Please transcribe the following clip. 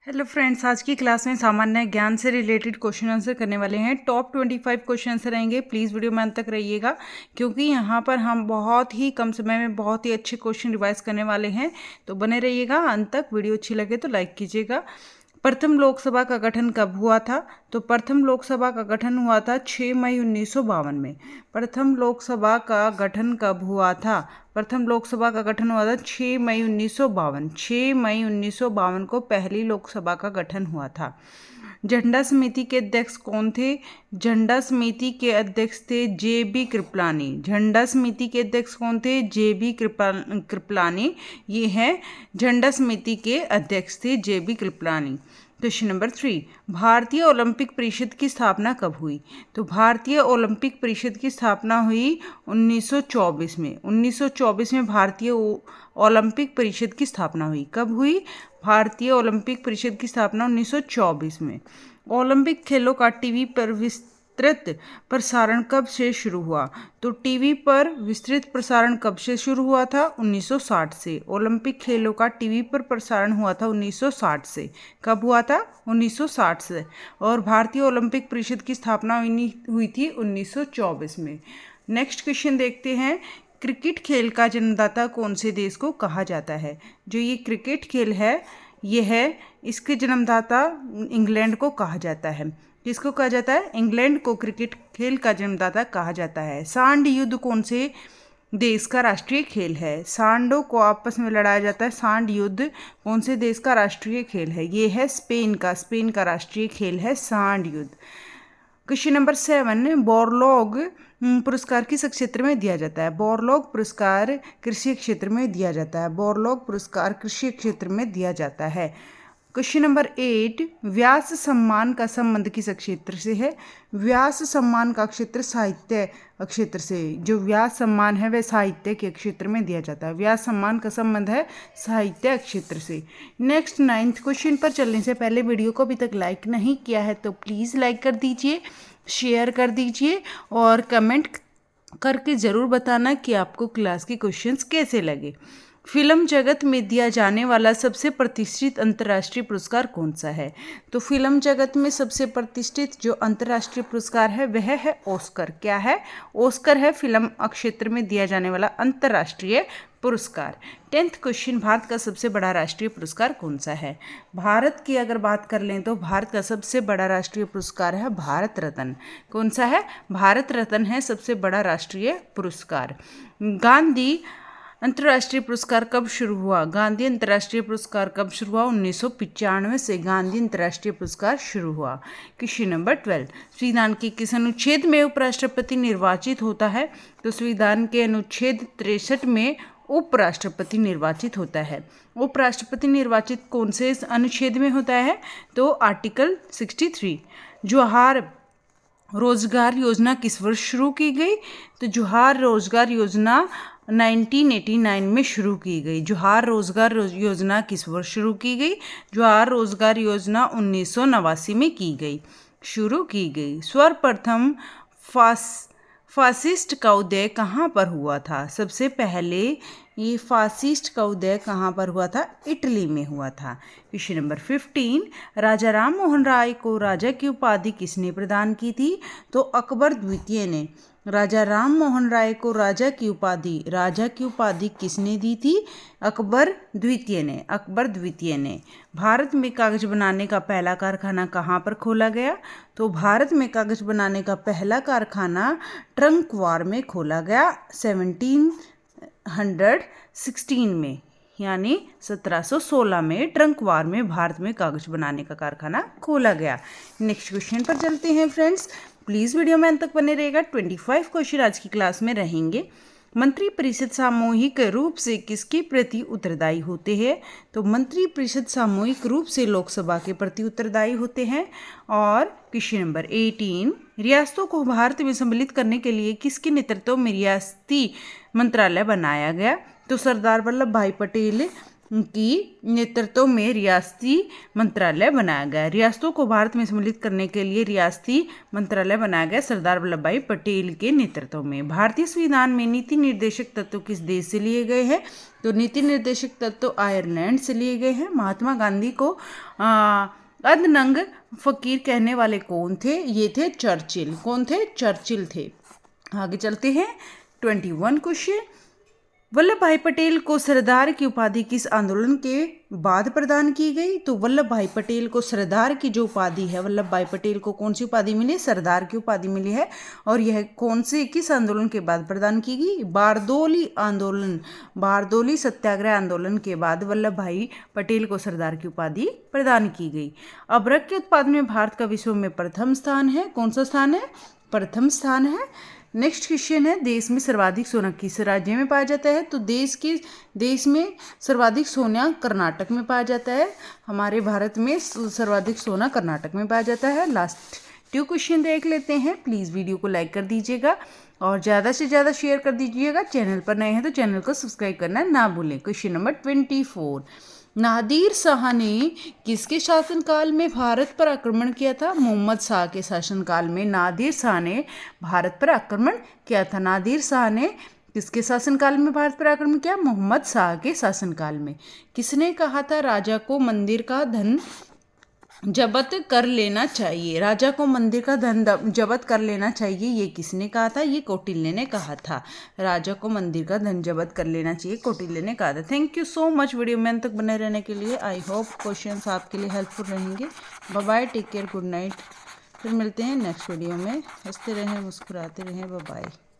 Hello friends, आज की class में सामान्य ज्ञान से रिलेटेड क्वेश्चन आंसर करने वाले हैं। टॉप 25 क्वेश्चन आंसर रहेंगे। प्लीज़ वीडियो में अंत तक रहिएगा, क्योंकि यहाँ पर हम बहुत ही कम समय में बहुत ही अच्छे क्वेश्चन रिवाइज करने वाले हैं। तो बने रहिएगा अंत तक। वीडियो अच्छी लगे तो लाइक कीजिएगा। प्रथम लोकसभा का गठन कब हुआ था? तो प्रथम लोकसभा का गठन हुआ था 6 मई 1952 में। प्रथम लोकसभा का गठन कब हुआ था? प्रथम लोकसभा का गठन हुआ था 6 मई 1952। 6 मई 1952 को पहली लोकसभा का गठन हुआ था। झंडा समिति के अध्यक्ष कौन थे? झंडा समिति के अध्यक्ष थे जे.बी. कृपलानी। झंडा समिति के अध्यक्ष कौन थे? जे.बी. कृपलानी। ये है झंडा समिति के अध्यक्ष थे जे.बी. कृपलानी। क्वेश्चन नंबर 3, भारतीय ओलंपिक परिषद की स्थापना कब हुई? तो भारतीय ओलंपिक परिषद की स्थापना हुई 1924 में। 1924 में भारतीय ओलंपिक परिषद की स्थापना हुई। कब हुई? भारतीय ओलंपिक परिषद की स्थापना 1924 में। ओलंपिक खेलों का टीवी पर विस्तृत प्रसारण कब से शुरू हुआ? तो टीवी पर विस्तृत प्रसारण कब से शुरू हुआ था? 1960 से। ओलंपिक खेलों का टीवी पर प्रसारण हुआ था 1960 से। कब हुआ था? 1960 से। और भारतीय ओलंपिक परिषद की स्थापना हुई थी 1924 में। नेक्स्ट क्वेश्चन देखते हैं। क्रिकेट खेल का जन्मदाता कौन से देश को कहा जाता है? जो ये क्रिकेट खेल है, ये है, इसके जन्मदाता इंग्लैंड को कहा जाता है। किसको कहा जाता है? इंग्लैंड को क्रिकेट खेल का जन्मदाता कहा जाता है। सांड युद्ध कौन से देश का राष्ट्रीय खेल है? सांडों को आपस में लड़ाया जाता है। सांड युद्ध कौन से देश का राष्ट्रीय खेल है? ये है स्पेन का। स्पेन का राष्ट्रीय खेल है सांड युद्ध। क्वेश्चन नंबर 7, बोरलॉग पुरस्कार किस क्षेत्र में दिया जाता है? बोरलॉग पुरस्कार कृषि क्षेत्र में दिया जाता है। बोरलॉग पुरस्कार कृषि क्षेत्र में दिया जाता है। क्वेश्चन नंबर 8, व्यास सम्मान का संबंध किस क्षेत्र से है? व्यास सम्मान का क्षेत्र साहित्य क्षेत्र से। जो व्यास सम्मान है वह साहित्य के क्षेत्र में दिया जाता है। व्यास सम्मान का संबंध है साहित्य क्षेत्र से। नेक्स्ट 9th क्वेश्चन पर चलने से पहले वीडियो को अभी तक लाइक नहीं किया है तो प्लीज़ लाइक कर दीजिए, शेयर कर दीजिए और कमेंट करके ज़रूर बताना कि आपको क्लास के क्वेश्चंस कैसे लगे। फिल्म जगत में दिया जाने वाला सबसे प्रतिष्ठित अंतर्राष्ट्रीय पुरस्कार कौन सा है? तो फिल्म जगत में सबसे प्रतिष्ठित जो अंतर्राष्ट्रीय पुरस्कार है वह है ऑस्कर। क्या है? ऑस्कर है फिल्म क्षेत्र में दिया जाने वाला अंतर्राष्ट्रीय पुरस्कार। 10th क्वेश्चन, भारत का सबसे बड़ा राष्ट्रीय पुरस्कार कौन सा है? भारत की अगर बात कर लें तो भारत का सबसे बड़ा राष्ट्रीय पुरस्कार है भारत रत्न। कौन सा है? भारत रत्न है सबसे बड़ा राष्ट्रीय पुरस्कार। गांधी अंतर्राष्ट्रीय पुरस्कार कब शुरू हुआ? गांधी अंतर्राष्ट्रीय पुरस्कार कब शुरू हुआ? 1995 से गांधी अंतर्राष्ट्रीय पुरस्कार शुरू हुआ। क्वेश्चन नंबर 12, संविधान के किस अनुच्छेद में उपराष्ट्रपति निर्वाचित होता है? तो संविधान के अनुच्छेद 63 में उपराष्ट्रपति निर्वाचित होता है। उपराष्ट्रपति निर्वाचित कौन से अनुच्छेद में होता है? तो आर्टिकल 63। जवाहर रोजगार योजना किस वर्ष शुरू की गई? तो जवाहर रोजगार योजना 1989 में शुरू की गई। जवाहर रोजगार योजना किस वर्ष शुरू की गई? जवाहर रोजगार योजना 1989 में की गई, शुरू की गई। सर्वप्रथम फासिस्ट का उदय कहाँ पर हुआ था? सबसे पहले ये फासिस्ट का उदय कहाँ पर हुआ था? इटली में हुआ था। क्वेश्चन नंबर 15, राजा राम मोहन राय को राजा की उपाधि किसने प्रदान की थी? तो अकबर द्वितीय ने। राजा राम मोहन राय को राजा की उपाधि किसने दी थी? अकबर द्वितीय ने। अकबर द्वितीय ने। भारत में कागज बनाने का पहला कारखाना कहाँ पर खोला गया? तो भारत में कागज बनाने का पहला कारखाना ट्रंकवार में खोला गया 1716 में, यानी 1716 में ट्रंकवार में भारत में कागज बनाने का कारखाना खोला गया। नेक्स्ट क्वेश्चन पर चलते हैं फ्रेंड्स। प्लीज़ वीडियो में अंत तक बने रहेगा। 25 क्वेश्चन आज की क्लास में रहेंगे। मंत्रिपरिषद सामूहिक रूप से किसके प्रति उत्तरदायी होते हैं? तो मंत्रिपरिषद सामूहिक रूप से लोकसभा के प्रति उत्तरदायी होते हैं। और क्वेश्चन नंबर 18, रियासतों को भारत में सम्मिलित करने के लिए किसके नेतृत्व में रियासती मंत्रालय बनाया गया? तो सरदार वल्लभ भाई पटेल की नेतृत्व में रियासती मंत्रालय बनाया गया। रियासतों को भारत में सम्मिलित करने के लिए रियासती मंत्रालय बनाया गया सरदार वल्लभ भाई पटेल के नेतृत्व में। भारतीय संविधान में नीति निर्देशक तत्व किस देश से लिए गए हैं? तो नीति निर्देशक तत्व आयरलैंड से लिए गए हैं। महात्मा गांधी को अदनंग फकीर कहने वाले कौन थे? ये थे चर्चिल। कौन थे? चर्चिल थे। आगे चलते हैं 21 क्वेश्चन। वल्लभ भाई पटेल को सरदार की उपाधि किस आंदोलन के बाद प्रदान की गई? तो वल्लभ भाई पटेल को सरदार की जो उपाधि है, वल्लभ भाई पटेल को कौन सी उपाधि मिली? सरदार की उपाधि मिली है। और यह कौन से किस आंदोलन के बाद प्रदान की गई? बारदोली आंदोलन, बारदोली सत्याग्रह आंदोलन के बाद वल्लभ भाई पटेल को सरदार की उपाधि प्रदान की गई। अबरख के उत्पादन में भारत का विश्व में प्रथम स्थान है। कौन सा स्थान है? प्रथम स्थान है। नेक्स्ट क्वेश्चन है, देश में सर्वाधिक सोना किस राज्य में पाया जाता है? तो देश में सर्वाधिक सोना कर्नाटक में पाया जाता है। हमारे भारत में सर्वाधिक सोना कर्नाटक में पाया जाता है। लास्ट 2 क्वेश्चन देख लेते हैं। प्लीज़ वीडियो को लाइक कर दीजिएगा और ज़्यादा से ज़्यादा शेयर कर दीजिएगा। चैनल पर नए हैं तो चैनल को सब्सक्राइब करना ना भूलें। क्वेश्चन नंबर 24, नादिर शाह ने किसके शासनकाल में भारत पर आक्रमण किया था? मोहम्मद शाह के शासनकाल में नादिर शाह ने भारत पर आक्रमण किया था। नादिर शाह ने किसके शासनकाल में भारत पर आक्रमण किया? मोहम्मद शाह के शासनकाल में। किसने कहा था राजा को मंदिर का धन जब्त कर लेना चाहिए? राजा को मंदिर का धन जब्त कर लेना चाहिए, ये किसने कहा था? ये कौटिल्य ने कहा था। राजा को मंदिर का धन जब्त कर लेना चाहिए, कौटिल्य ने कहा था। Thank you so much video में अंत तक बने रहने के लिए। आई होप क्वेश्चंस आपके लिए हेल्पफुल रहेंगे। Bye bye, take care, good night. फिर मिलते हैं नेक्स्ट वीडियो में। हंसते रहें, मुस्कुराते रहें। Bye bye.